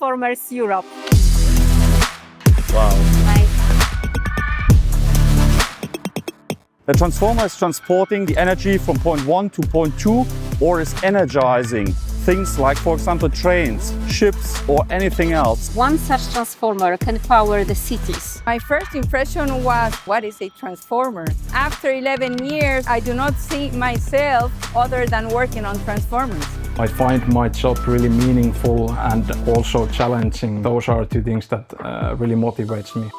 Transformers Europe. Wow. Nice. The transformer is transporting the energy from point 1 to point 2 or is energizing things like, for example, trains, ships or anything else. One such transformer can power the cities. My first impression was, what is a transformer? After 11 years, I do not see myself other than working on transformers. I find my job really meaningful and also challenging. Those are two things that really motivates me.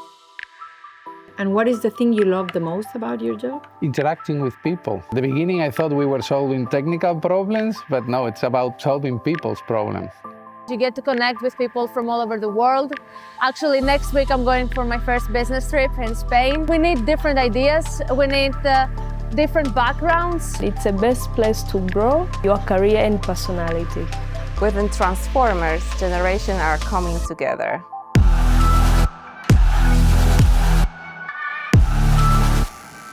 And what is the thing you love the most about your job? Interacting with people. At the beginning, I thought we were solving technical problems, but no, it's about solving people's problems. You get to connect with people from all over the world. Actually, next week I'm going for my first business trip in Spain. We need different ideas. We need different backgrounds. It's the best place to grow your career and personality. Within Transformers, generations are coming together.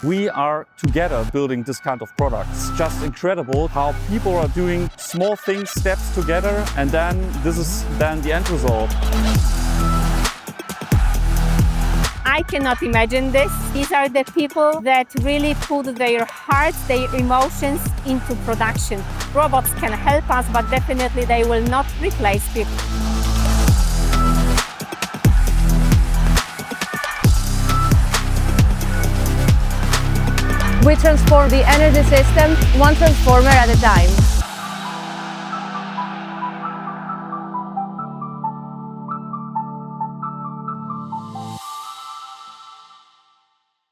We are together building this kind of products. Just incredible how people are doing small things, steps together, and then this is then the end result. I cannot imagine this. These are the people that really put their hearts, their emotions into production. Robots can help us, but definitely they will not replace people. We transform the energy system one transformer at a time.